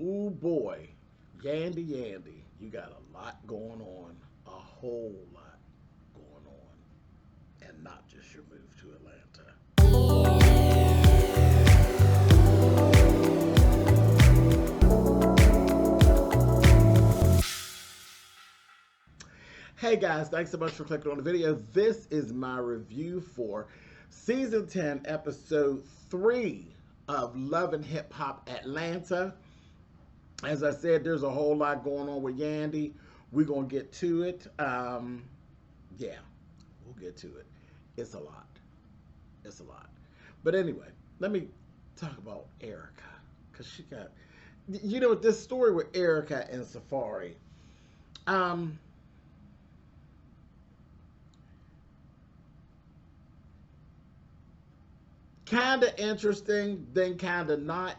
Ooh boy, Yandy, you got a lot going on, a whole lot going on, and not just your move to Atlanta. Hey guys, thanks so much for clicking on the video. This is my review for season 10, episode 3 of Love and Hip Hop Atlanta. As I said, there's a whole lot going on with Yandy. We're going to get to it. Yeah, we'll get to it. It's a lot. It's a lot. But anyway, let me talk about Erica. Because she got, you know, this story with Erica and Safaree. Um, Kind of interesting, then kind of not.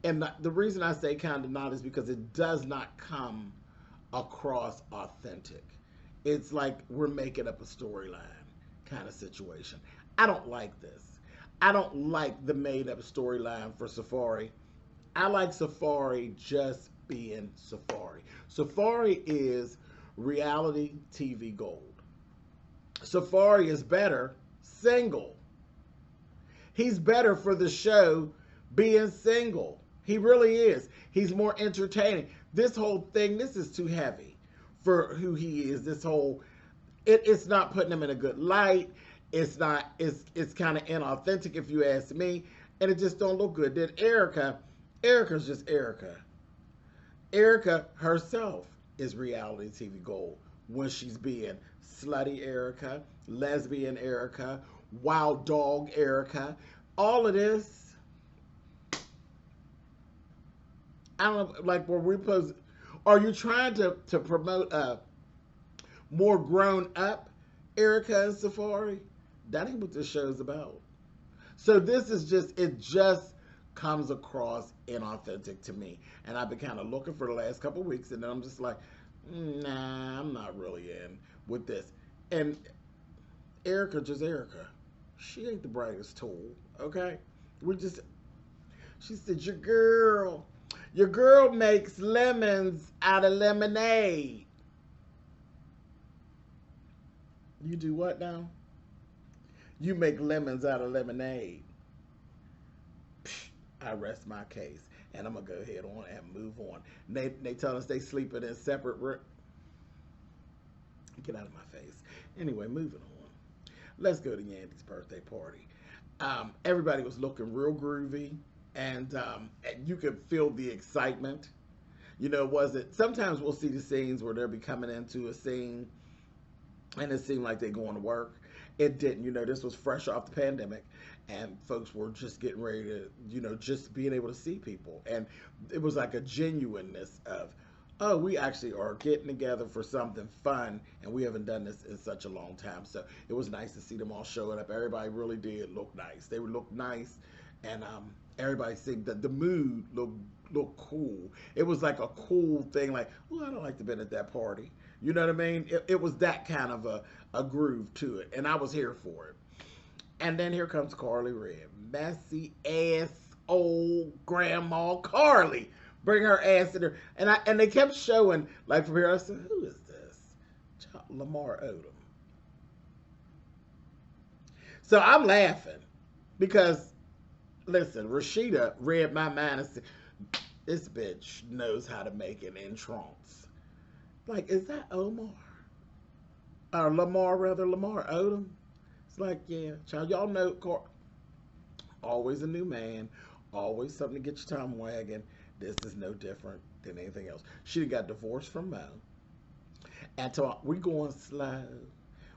And the reason I say kind of not is because it does not come across authentic. It's like we're making up a storyline kind of situation. I don't like this. I don't like the made up storyline for Safaree. I like Safaree just being Safaree. Safaree is reality TV gold. Safaree is better single. He's better for the show being single. He really is. He's more entertaining. This whole thing, this is too heavy for who he is. This whole, it's not putting him in a good light. It's not, it's kind of inauthentic if you ask me. And it just don't look good. Then Erica's just Erica. Erica herself is reality TV gold when she's being slutty Erica, lesbian Erica, wild dog Erica. All of this, I don't know, like, were we supposed, are you trying to promote a more grown up Erica and Safaree? That ain't what this show's about. So this is just, it just comes across inauthentic to me. And I've been kind of looking for the last couple of weeks, and then I'm just like, nah, I'm not really in with this. And Erica just Erica. She ain't the brightest tool, okay? She said, your girl makes lemons out of lemonade. You do what now? You make lemons out of lemonade. I rest my case. And I'm going to go ahead on and move on. They tell us they sleeping in separate rooms. Get out of my face. Anyway, moving on. Let's go to Yandy's birthday party. Everybody was looking real groovy, and you could feel the excitement. You know, sometimes we'll see the scenes where they'll be coming into a scene, and it seemed like they're going to work. It didn't. You know, this was fresh off the pandemic, and folks were just getting ready to, you know, just being able to see people. And it was like a genuineness of, oh, we actually are getting together for something fun, and we haven't done this in such a long time. So it was nice to see them all showing up. Everybody really did look nice. They looked nice, and everybody seemed that the mood looked cool. It was like a cool thing, like, oh, I don't like to be at that party. You know what I mean? It was that kind of a groove to it, and I was here for it. And then here comes Carly Red, messy ass old grandma Carly. Bring her ass in there. And they kept showing, like, from here, I said, who is this? Lamar Odom. So I'm laughing because, listen, Rashida read my mind and said, this bitch knows how to make an entrance. Like, is that Omar? Or Lamar, rather, Lamar Odom? It's like, yeah, child, y'all know, always a new man, always something to get your tongue wagging. This is no different than anything else. She got divorced from Mo. And so we're going slow.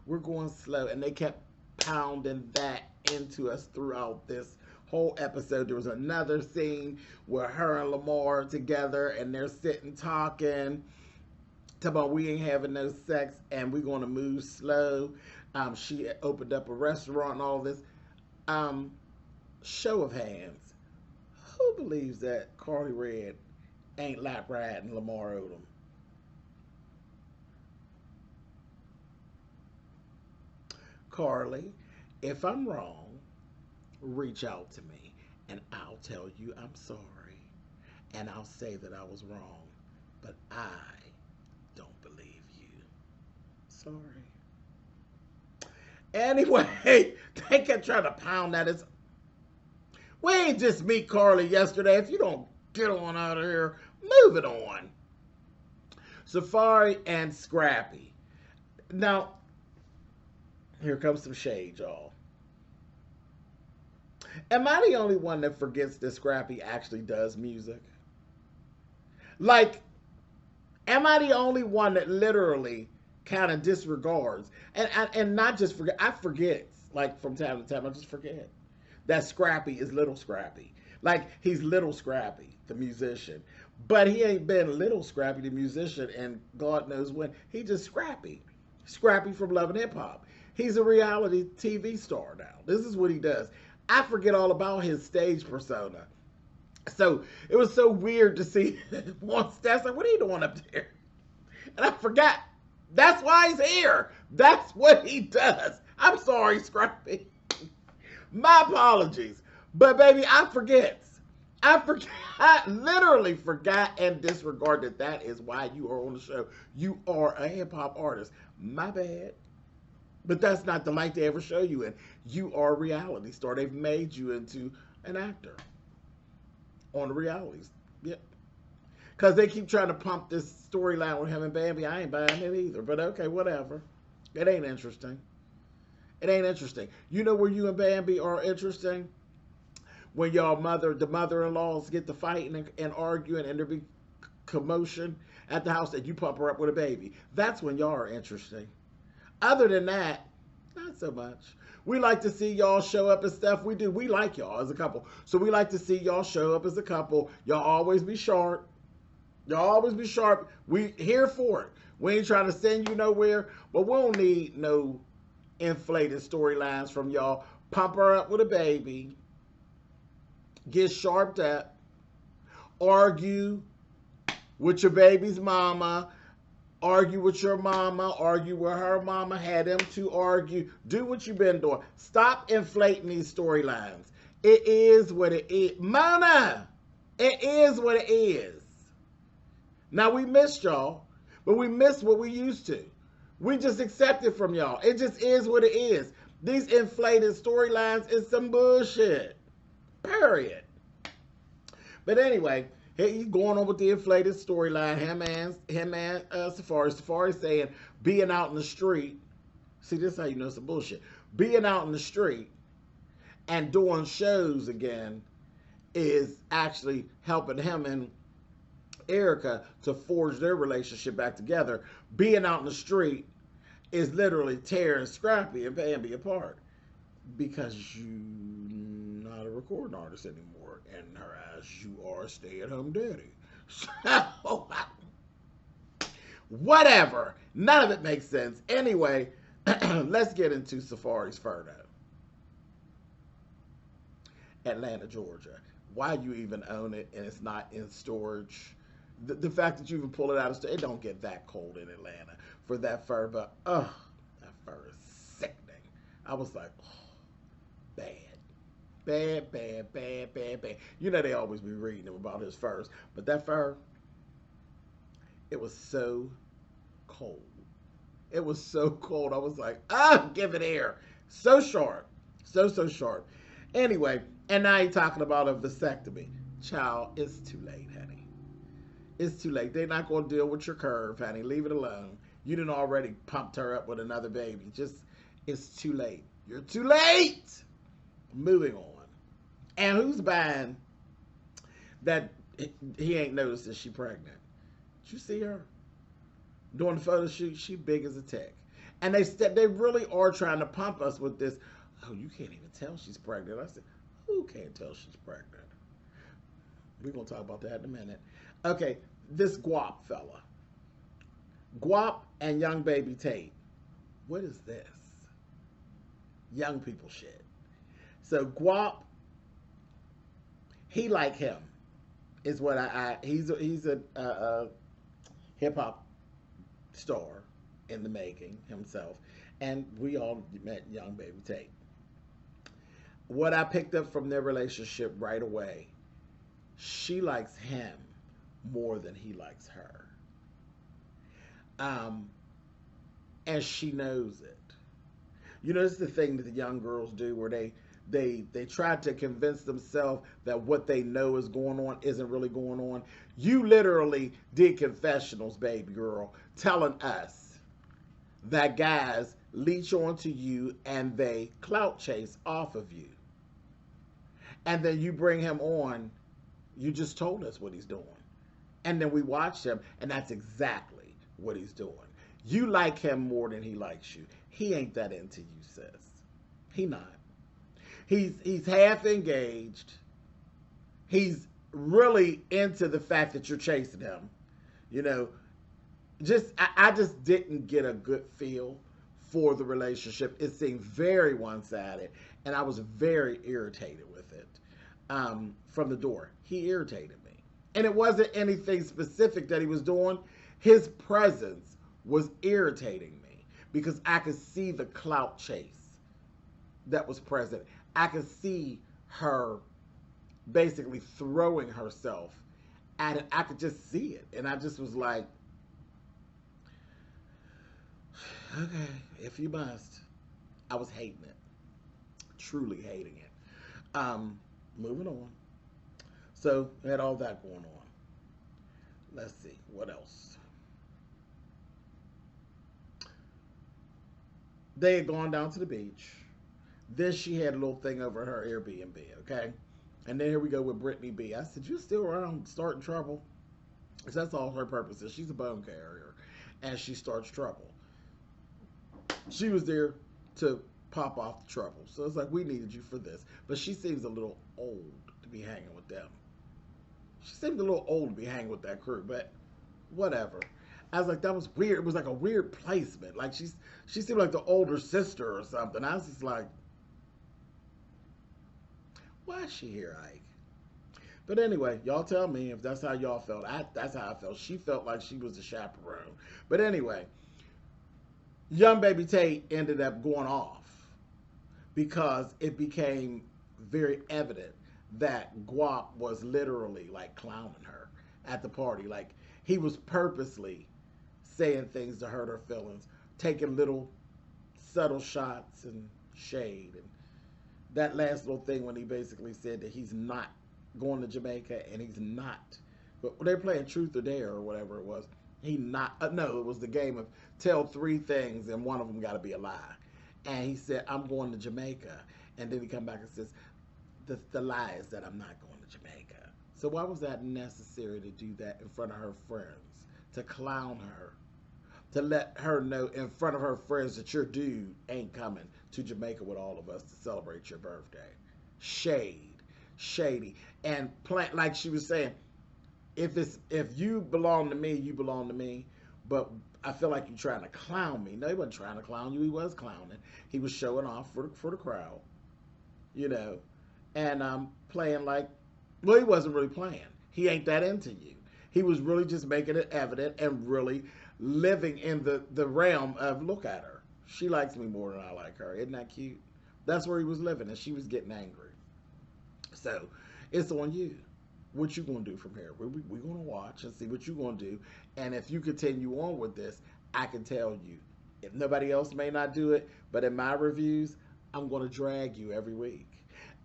We're going slow. And they kept pounding that into us throughout this whole episode. There was another scene where her and Lamar are together and they're sitting talking. Talking about we ain't having no sex and we're going to move slow. She opened up a restaurant and all this. Show of hands. Who believes that Carly Red ain't lap riding Lamar Odom? Carly, if I'm wrong, reach out to me and I'll tell you I'm sorry. and I'll say that I was wrong, but I don't believe you. Sorry. Anyway, they kept trying to pound that. We ain't just meet Carly yesterday. If you don't get on out of here, move it on. Safaree and Scrappy. Now, here comes some shade, y'all. Am I the only one that forgets that Scrappy actually does music? Like, am I the only one that literally kind of disregards and not just forget? I forget, like, from time to time. I just forget that Scrappy is Little Scrappy. Like, he's Little Scrappy, the musician. But he ain't been Little Scrappy, the musician, and God knows when. He just Scrappy. Scrappy from Love and Hip Hop. He's a reality TV star now. This is what he does. I forget all about his stage persona. So it was so weird to see one stats like, what are you doing up there? And I forgot. That's why he's here. That's what he does. I'm sorry, Scrappy. My apologies. But baby, I forget. I literally forgot and disregarded that is why you are on the show. You are a hip hop artist. My bad. But that's not the light they ever show you in. You are a reality star. They've made you into an actor on the realities. Yep. Because they keep trying to pump this storyline with him and Bambi. I ain't buying it either. But okay, whatever. It ain't interesting. It ain't interesting. You know where you and Bambi are interesting? When y'all the mother-in-laws get to fighting and arguing and there be commotion at the house and you pump her up with a baby. That's when y'all are interesting. Other than that, not so much. We like to see y'all show up and stuff. We do. We like y'all as a couple. So we like to see y'all show up as a couple. Y'all always be sharp. Y'all always be sharp. We here for it. We ain't trying to send you nowhere, but we don't need no inflated storylines from y'all. Pump her up with a baby. Get sharped up. Argue with your baby's mama. Argue with your mama. Argue with her mama. Had them to argue. Do what you've been doing. Stop inflating these storylines. It is what it is. Mona! It is what it is. Now, we missed y'all, but we missed what we used to. We just accept it from y'all. It just is what it is. These inflated storylines is some bullshit. Period. But anyway, he's going on with the inflated storyline. Him and Safaree. Safaree saying being out in the street. See, this is how you know some bullshit. Being out in the street and doing shows again is actually helping him and Erica to forge their relationship back together. Being out in the street is literally tearing Scrappy and Bambi apart because you're not a recording artist anymore. In her eyes, you are a stay-at-home daddy. So, whatever. None of it makes sense. Anyway, let's get into Safaree's photo. Atlanta, Georgia. Why you even own it and it's not in storage? The fact that you even pull it out of store, it don't get that cold in Atlanta for that fur, but that fur is sickening. I was like, bad. Bad. You know they always be reading him about his furs, but that fur, it was so cold. It was so cold. I was like, give it air. So sharp. So sharp. Anyway, and now you're talking about a vasectomy. Child, it's too late, honey. It's too late. They're not going to deal with your curve, honey. Leave it alone. You done already pumped her up with another baby. It's too late. You're too late. Moving on. And who's buying that he ain't noticed that she pregnant? Did you see her? Doing the photo shoot, she big as a tick. And they really are trying to pump us with this, oh, you can't even tell she's pregnant. I said, who can't tell she's pregnant? We're going to talk about that in a minute. Okay, this Guap fella. Guap and young baby Tate. What is this? Young people shit. So Guap, he like him, is what he's a hip hop star in the making himself, and we all met young baby Tate. What I picked up from their relationship right away she likes him more than he likes her. Um, and she knows it. You know, it's the thing that the young girls do where they try to convince themselves that what they know is going on isn't really going on. You literally did confessionals, baby girl, telling us that guys leech onto you and they clout chase off of you. And then you bring him on, you just told us what he's doing. And then we watched him, and that's exactly what he's doing. You like him more than he likes you. He ain't that into you, sis. He not. He's half engaged. He's really into the fact that you're chasing him. You know, I just didn't get a good feel for the relationship. It seemed very one-sided, and I was very irritated with it from the door. He irritated me. And it wasn't anything specific that he was doing. His presence was irritating me because I could see the clout chase that was present. I could see her basically throwing herself at it. I could just see it. And I just was like, okay, if you must. I was hating it. Truly hating it. Moving on. So, I had all that going on. Let's see, what else? They had gone down to the beach. Then she had a little thing over her Airbnb, okay? And then here we go with Brittany B. I said, you still around starting trouble? Because that's all her purpose is. She's a bone carrier. And she starts trouble. She was there to pop off the trouble. So it's like, we needed you for this. But she seems a little old to be hanging with them. She seemed a little old to be hanging with that crew, but whatever. I was like, that was weird. It was like a weird placement. Like she seemed like the older sister or something. I was just like, why is she here, Ike? But anyway, y'all tell me if that's how y'all felt. That's how I felt. She felt like she was a chaperone. But anyway, young baby Tate ended up going off because it became very evident that Guap was literally like clowning her at the party. Like he was purposely saying things to hurt her feelings, taking little subtle shots and shade. And that last little thing when he basically said that he's not going to Jamaica and he's not, but they're playing Truth or Dare or whatever it was. No, it was the game of tell 3 things and one of them got to be a lie. And he said, I'm going to Jamaica. And then he come back and says, the lie is that I'm not going to Jamaica. So why was that necessary to do that in front of her friends? To clown her? To let her know in front of her friends that your dude ain't coming to Jamaica with all of us to celebrate your birthday. Shady. And like she was saying, if you belong to me, you belong to me. But I feel like you're trying to clown me. No, he wasn't trying to clown you. He was clowning. He was showing off for the crowd. You know. And playing like, well, he wasn't really playing. He ain't that into you. He was really just making it evident and really living in the realm of, look at her. She likes me more than I like her. Isn't that cute? That's where he was living, and she was getting angry. So, it's on you. What you going to do from here? We're going to watch and see what you're going to do. And if you continue on with this, I can tell you, if nobody else may not do it, but in my reviews, I'm going to drag you every week.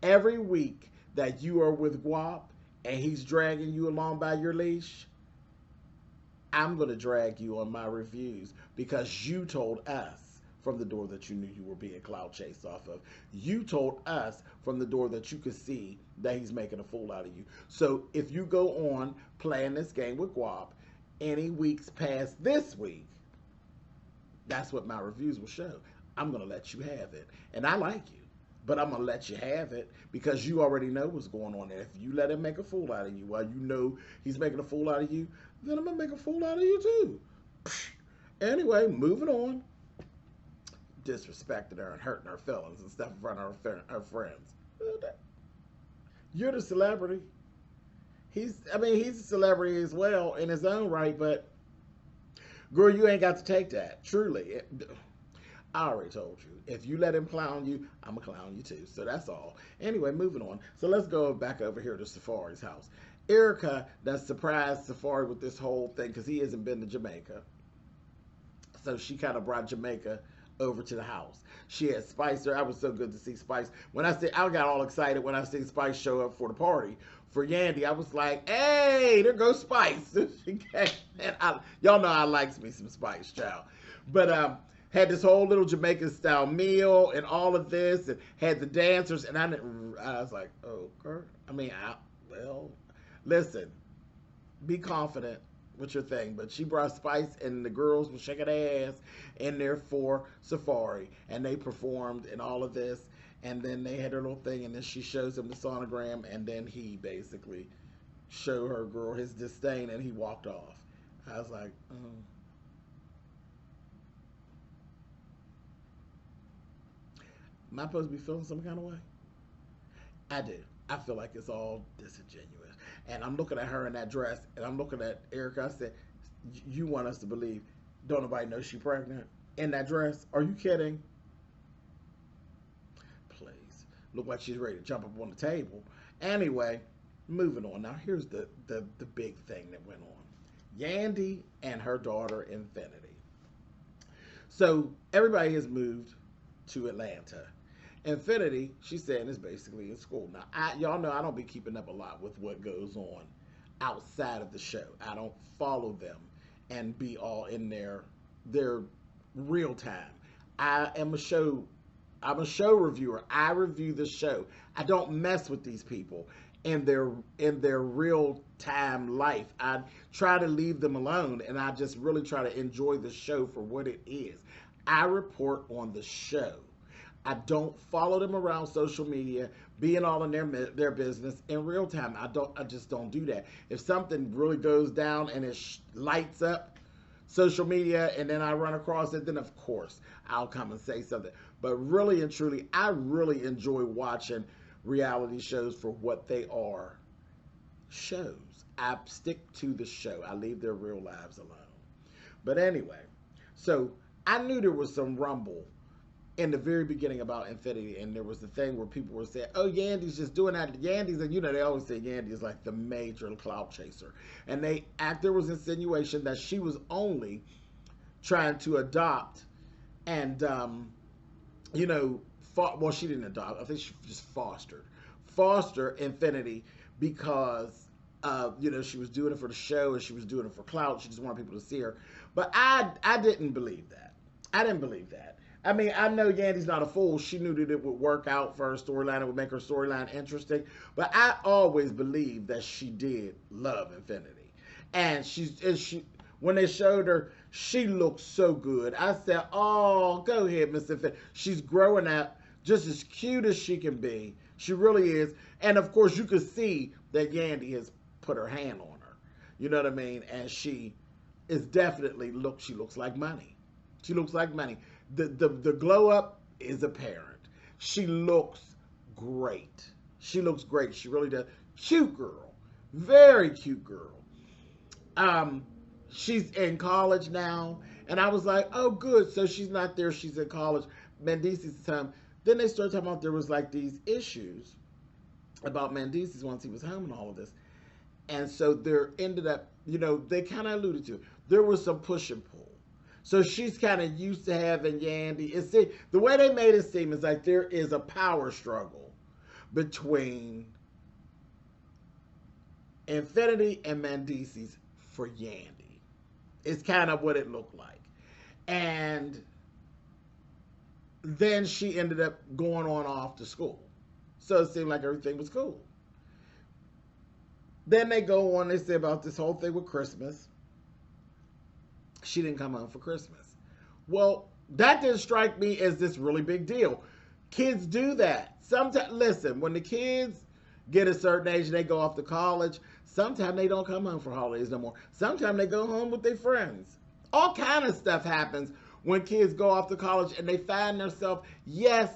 Every week that you are with Guap and he's dragging you along by your leash, I'm going to drag you on my reviews because you told us from the door that you knew you were being cloud chased off of. You told us from the door that you could see that he's making a fool out of you. So if you go on playing this game with Guap any weeks past this week, that's what my reviews will show. I'm going to let you have it. And I like you. But I'm going to let you have it because you already know what's going on there. If you let him make a fool out of you while you know he's making a fool out of you, then I'm going to make a fool out of you too. Anyway, moving on. Disrespecting her and hurting her feelings and stuff in front of her friends. You're the celebrity. He's a celebrity as well in his own right, but girl, you ain't got to take that. Truly. I already told you. If you let him clown you, I'm going to clown you too. So that's all. Anyway, moving on. So let's go back over here to Safaree's house. Erica that surprised Safaree with this whole thing because he hasn't been to Jamaica. So she kind of brought Jamaica over to the house. She had Spice there. I was so good to see Spice. I got all excited when I seen Spice show up for the party for Yandy. I was like, hey, there goes Spice. She came, and y'all know I likes me some Spice, child. But had this whole little Jamaican style meal and all of this, and had the dancers, and I was like, oh, girl. Well, listen, be confident with your thing. But she brought Spice, and the girls were shaking their ass in there for Safaree, and they performed and all of this, and then they had their little thing, and then she shows him the sonogram, and then he basically showed her girl his disdain, and he walked off. I was like, am I supposed to be feeling some kind of way? I do. I feel like it's all disingenuous. And I'm looking at her in that dress, and I'm looking at Erica. I said, you want us to believe don't nobody know she's pregnant in that dress? Are you kidding? Please. Look like she's ready to jump up on the table. Anyway, moving on. Now, here's the big thing that went on. Yandy and her daughter, Infinity. So, everybody has moved to Atlanta. Infinity, she's saying, is basically in school. Now, y'all know I don't be keeping up a lot with what goes on outside of the show. I don't follow them and be all in their real time. I'm a show reviewer. I review the show. I don't mess with these people in their real time life. I try to leave them alone, and I just really try to enjoy the show for what it is. I report on the show. I don't follow them around social media, being all in their business in real time. I just don't do that. If something really goes down and it lights up social media, and then I run across it, then of course I'll come and say something. But really and truly, I really enjoy watching reality shows for what they are. Shows. I stick to the show. I leave their real lives alone. But anyway, so I knew there was some rumble in the very beginning about Infinity, and there was the thing where people were saying, oh, Yandy's just doing that. Yandy's, and they always say Yandy is like the major clout chaser. And there was insinuation that she was only trying to adopt and, well, she didn't adopt. I think she just foster Infinity because, she was doing it for the show and she was doing it for clout. She just wanted people to see her. But I didn't believe that. I didn't believe that. I mean, I know Yandy's not a fool. She knew that it would work out for her storyline. It would make her storyline interesting. But I always believed that she did love Infinity. And when they showed her, she looked so good. I said, oh, go ahead, Miss Infinity. She's growing up just as cute as she can be. She really is. And, of course, you could see that Yandy has put her hand on her. You know what I mean? And she is definitely, she looks like money. She looks like money. The glow up is apparent. She looks great. She looks great. She really does. Cute girl. Very cute girl. She's in college now. And I was like, oh, good. So she's not there. She's in college. Mendice's time. Then they started talking about there was like these issues about Mendice's once he was home and all of this. And so there ended up, they kind of alluded to, there was some push and pull. So she's kind of used to having Yandy. The way they made it seem is like there is a power struggle between Infinity and Mendice's for Yandy. It's kind of what it looked like. And then she ended up going on off to school. So it seemed like everything was cool. Then they go on, they say about this whole thing with Christmas. She didn't come home for Christmas. Well, that didn't strike me as this really big deal. Kids do that. Sometimes, listen, when the kids get a certain age and they go off to college, sometimes they don't come home for holidays no more. Sometimes they go home with their friends. All kind of stuff happens when kids go off to college and they find themselves, yes,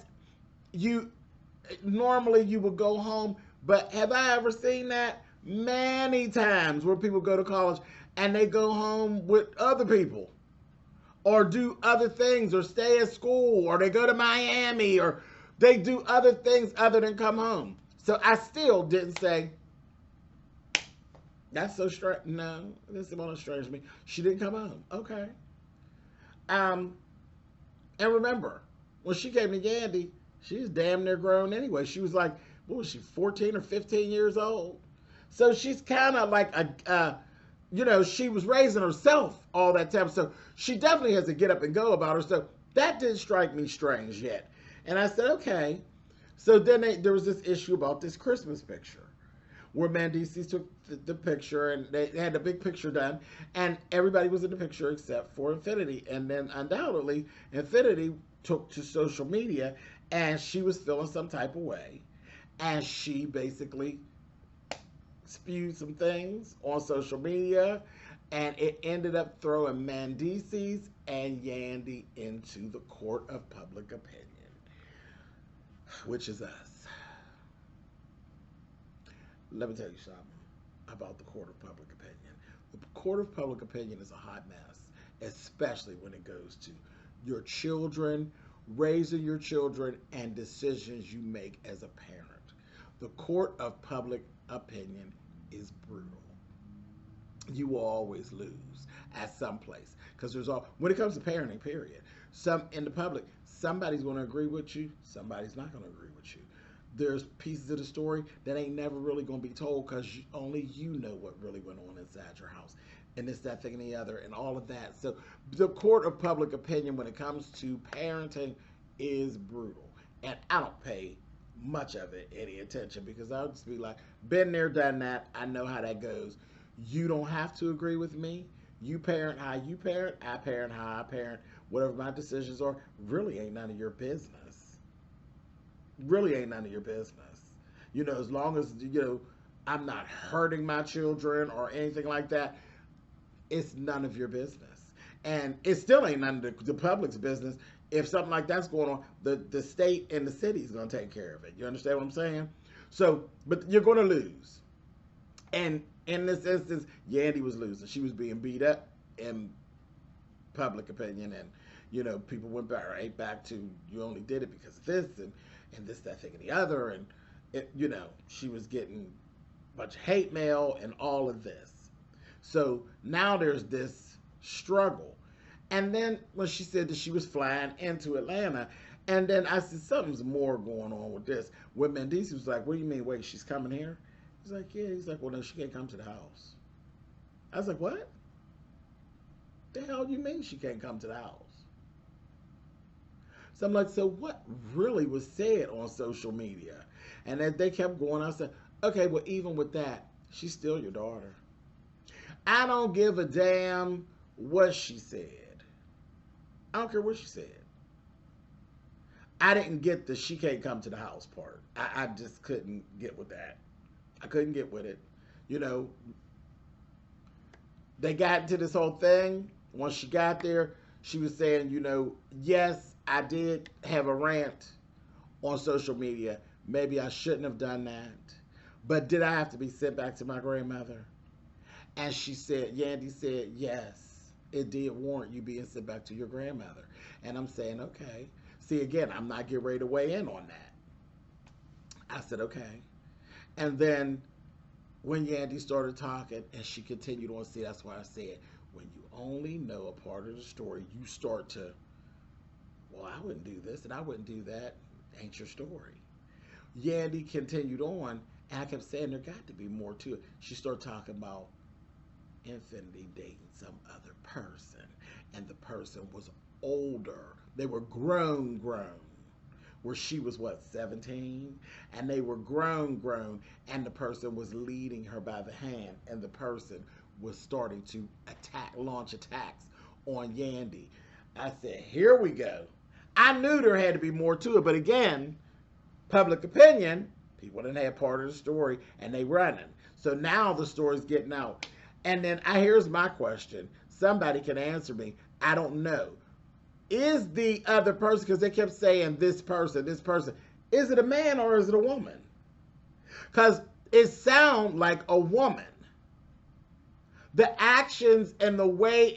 normally you would go home, but have I ever seen that? Many times where people go to college and they go home with other people or do other things or stay at school or they go to Miami or they do other things other than come home. So I still didn't say, That's so strange. No, this is not strange to me. She didn't come home. Okay. Um, and remember, when she came to Yandy, she was damn near grown anyway. She was like, what was she, 14 or 15 years old? So she's kind of like she was raising herself all that time. So she definitely has to get up and go about her. So that didn't strike me strange yet. And I said, okay. So then there was this issue about this Christmas picture where Mendices took the picture and they had a big picture done and everybody was in the picture except for Infinity. And then undoubtedly Infinity took to social media and she was feeling some type of way. And she basically spewed some things on social media and it ended up throwing Mendices and Yandy into the court of public opinion, which is us. Let me tell you something about the court of public opinion. The court of public opinion is a hot mess, especially when it goes to your children, raising your children, and decisions you make as a parent. The court of public opinion is brutal. You will always lose at some place because when it comes to parenting, period. Some in the public, somebody's going to agree with you, somebody's not going to agree with you. There's pieces of the story that ain't never really going to be told because only you know what really went on inside your house. And this, that, thing, and the other, and all of that. So the court of public opinion when it comes to parenting is brutal. And I don't pay much of it any attention because I'll just be like, been there, done that. I know how that goes. You don't have to agree with me. You parent how you parent. I parent how I parent. Whatever my decisions are really ain't none of your business. Really ain't none of your business. As long as, I'm not hurting my children or anything like that, it's none of your business. And it still ain't none of the public's business. If something like that's going on, the state and the city is going to take care of it. You understand what I'm saying? So, but you're going to lose. And in this instance, Yandy was losing. She was being beat up in public opinion. And, people went back to, you only did it because of this and this, that, thing, and the other. And, she was getting a bunch of hate mail and all of this. So now there's this struggle. And then when she said that she was flying into Atlanta, and then I said, something's more going on with this. When Mendices was like, what do you mean, wait, she's coming here? He's like, yeah. He's like, well, no, she can't come to the house. I was like, what? The hell do you mean she can't come to the house? So I'm like, so what really was said on social media? And as they kept going, I said, okay, well, even with that, she's still your daughter. I don't give a damn what she said. I don't care what she said. I didn't get the she can't come to the house part. I just couldn't get with that. I couldn't get with it. They got into this whole thing. Once she got there, she was saying, yes, I did have a rant on social media. Maybe I shouldn't have done that. But did I have to be sent back to my grandmother? And Yandy said, yes, it did warrant you being sent back to your grandmother. And I'm saying, okay. See, again, I'm not getting ready to weigh in on that. I said, okay. And then when Yandy started talking and she continued on, see, that's why I said, when you only know a part of the story, you start to, well, I wouldn't do this and I wouldn't do that. Ain't your story. Yandy continued on, and I kept saying there got to be more to it. She started talking about Infinity dating some other person, and the person was older. They were grown, where she was, 17? And they were grown, and the person was leading her by the hand, and the person was starting to launch attacks on Yandy. I said, here we go. I knew there had to be more to it, but again, public opinion, people didn't have part of the story, and they running. So now the story's getting out. And then here's my question. Somebody can answer me. I don't know. Is the other person, because they kept saying this person, is it a man or is it a woman? Because it sounds like a woman. The actions and the way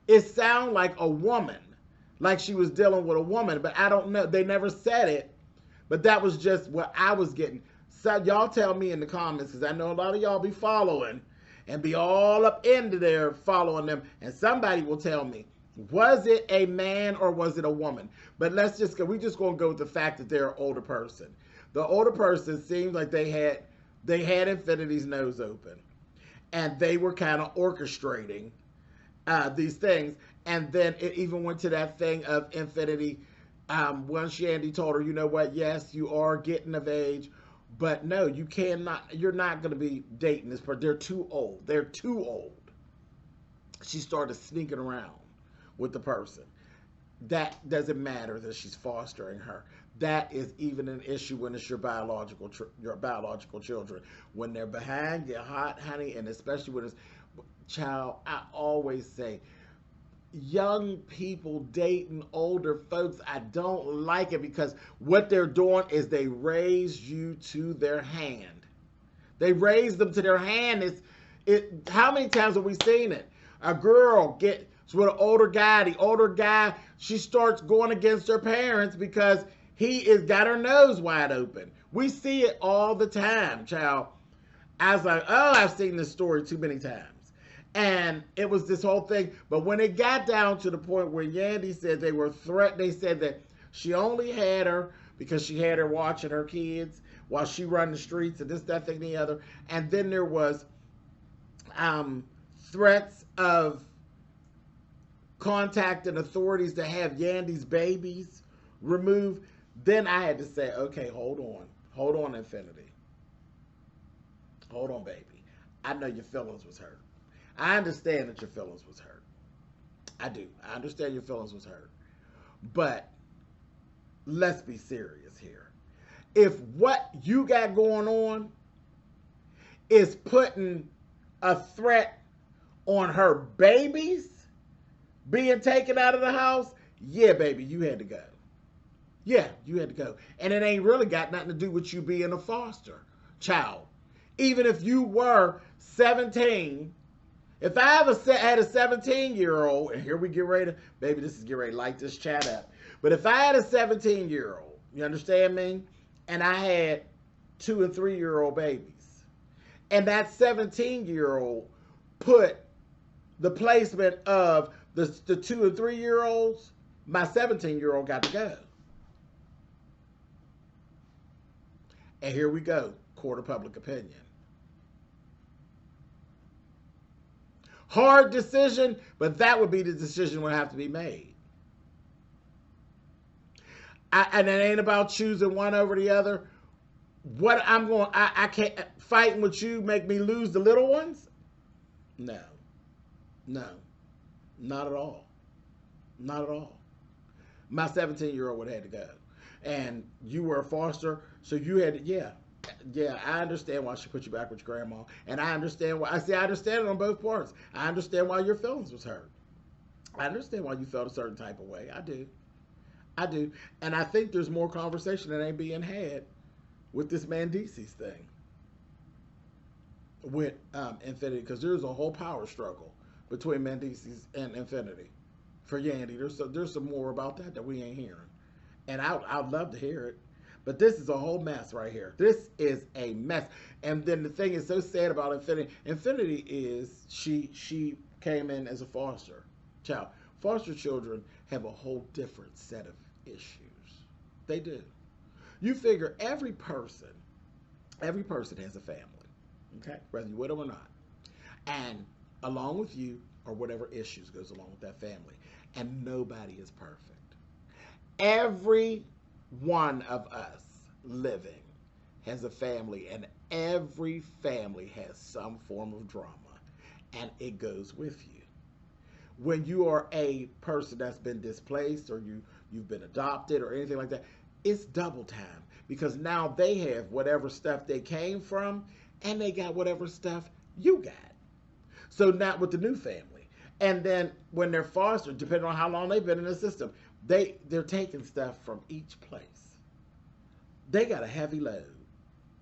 it sounded like a woman. Like she was dealing with a woman, but I don't know. They never said it, but that was just what I was getting. So y'all tell me in the comments, because I know a lot of y'all be following, and be all up into there following them. And somebody will tell me, was it a man or was it a woman? But let's just go. We just gonna go with the fact that they're an older person. The older person seemed like they had Infinity's nose open, and they were kind of orchestrating these things. And then it even went to that thing of Infinity. Once Yandy told her, you know what? Yes, you are getting of age, but no, you cannot. You're not going to be dating this person. They're too old. They're too old. She started sneaking around with the person. That doesn't matter that she's fostering her. That is even an issue when it's your biological children. When they're behind, get hot, honey, and especially when it's child. I always say, young people dating older folks, I don't like it, because what they're doing is they raise you to their hand. They raise them to their hand. How many times have we seen it? A girl gets with an older guy. The older guy, she starts going against her parents because he is got her nose wide open. We see it all the time, child. I was like, oh, I've seen this story too many times. And it was this whole thing. But when it got down to the point where Yandy said they said that she only had her because she had her watching her kids while she run the streets and this, that, thing, the other. And then there was threats of contacting authorities to have Yandy's babies removed. Then I had to say, okay, hold on, Infinity. Hold on, baby. I know your feelings was hurt. I understand that your feelings was hurt. I do. I understand your feelings was hurt. But let's be serious here. If what you got going on is putting a threat on her babies being taken out of the house, yeah, baby, you had to go. Yeah, you had to go. And it ain't really got nothing to do with you being a foster child. Even if you were 17, if I ever had a 17-year-old, and here we get ready to, baby, this is get ready to light this chat up. But if I had a 17-year-old, you understand me? And I had 2- and 3-year-old babies, and that 17-year-old put the placement of the 2- and 3-year-olds, my 17-year-old got to go. And here we go, court of public opinion. Hard decision, but that would be the decision would have to be made. And it ain't about choosing one over the other. What I can't, fighting with you make me lose the little ones? No, not at all. Not at all. My 17-year-old would have had to go. And you were a foster, so you had to, yeah, I understand why she put you back with your grandma. And I understand why, I understand it on both parts. I understand why your feelings was hurt. I understand why you felt a certain type of way. I do. And I think there's more conversation that ain't being had with this Mendices thing. With Infinity, because there's a whole power struggle between Mendices and Infinity. For Yandy, there's some more about that we ain't hearing. And I'd love to hear it. But this is a whole mess right here. This is a mess. And then the thing is so sad about Infinity. Infinity is, she came in as a foster child. Foster children have a whole different set of issues. They do. You figure every person has a family. Okay? Whether you with them or not. And along with you or whatever issues goes along with that family. And nobody is perfect. Every one of us living has a family, and every family has some form of drama, and it goes with you. When you are a person that's been displaced, or you've been adopted or anything like that, it's double time, because now they have whatever stuff they came from, and they got whatever stuff you got. So not with the new family. And then when they're fostered, depending on how long they've been in the system, they're taking stuff from each place. They got a heavy load.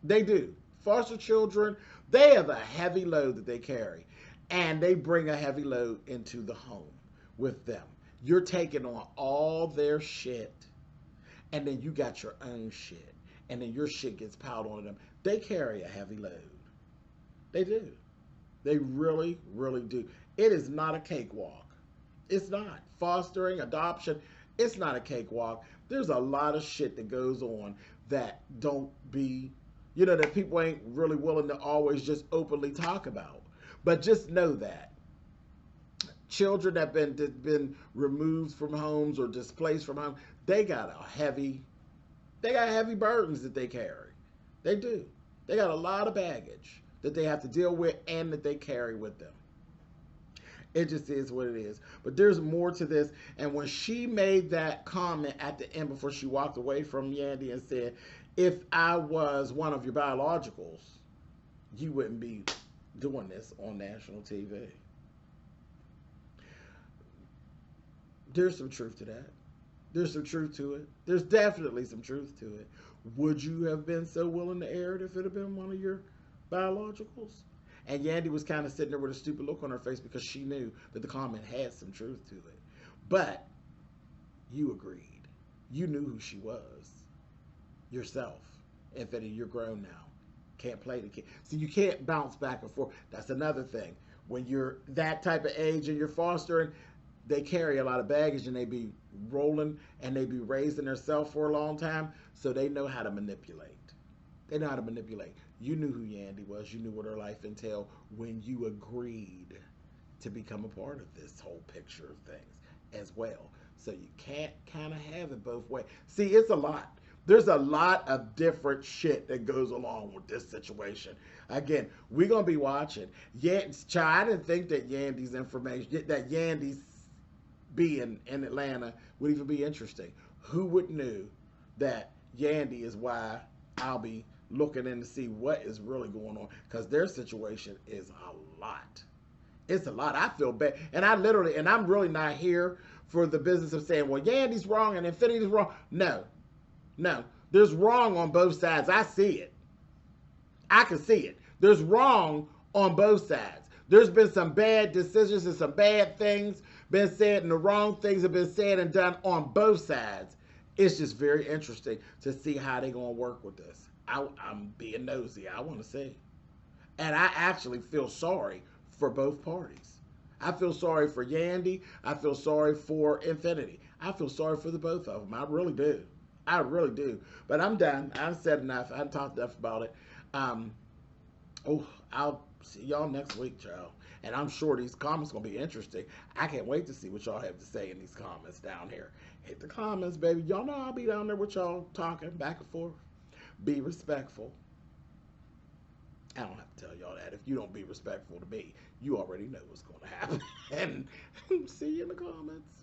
They do. Foster children, they have a heavy load that they carry. And they bring a heavy load into the home with them. You're taking on all their shit. And then you got your own shit. And then your shit gets piled on them. They carry a heavy load. They do. They really, really do. It is not a cakewalk. It's not. Fostering, adoption, it's not a cakewalk. There's a lot of shit that goes on that don't be, that people ain't really willing to always just openly talk about. But just know that children that been removed from homes or displaced from home, they got heavy burdens that they carry. They do. They got a lot of baggage that they have to deal with and that they carry with them. It just is what it is. But there's more to this. And when she made that comment at the end before she walked away from Yandy and said, if I was one of your biologicals, you wouldn't be doing this on national TV. There's some truth to that. There's some truth to it. There's definitely some truth to it. Would you have been so willing to air it if it had been one of your biologicals? And Yandy was kind of sitting there with a stupid look on her face because she knew that the comment had some truth to it. But you agreed. You knew who she was. Yourself. Infinity, you're grown now. Can't play the kid. So you can't bounce back and forth. That's another thing. When you're that type of age and you're fostering, they carry a lot of baggage and they be rolling and they be raising themselves for a long time. So they know how to manipulate. They know how to manipulate. You knew who Yandy was. You knew what her life entailed when you agreed to become a part of this whole picture of things as well. So you can't kind of have it both ways. See, it's a lot. There's a lot of different shit that goes along with this situation. Again, we're going to be watching. I didn't think that Yandy's information, that Yandy's being in Atlanta would even be interesting. Who would knew that Yandy is why I'll be looking in to see what is really going on, because their situation is a lot. It's a lot. I feel bad. And I'm really not here for the business of saying, well, Yandy's wrong and Infinity's wrong. No. There's wrong on both sides. I see it. I can see it. There's wrong on both sides. There's been some bad decisions and some bad things been said, and the wrong things have been said and done on both sides. It's just very interesting to see how they're going to work with this. I'm being nosy. I want to see. And I actually feel sorry for both parties. I feel sorry for Yandy. I feel sorry for Infinity. I feel sorry for the both of them. I really do. I really do. But I'm done. I've said enough. I've talked enough about it. I'll see y'all next week, y'all. And I'm sure these comments are going to be interesting. I can't wait to see what y'all have to say in these comments down here. Hit the comments, baby. Y'all know I'll be down there with y'all talking back and forth. Be respectful. I don't have to tell y'all that. If you don't be respectful to me, you already know what's going to happen. And see you in the comments.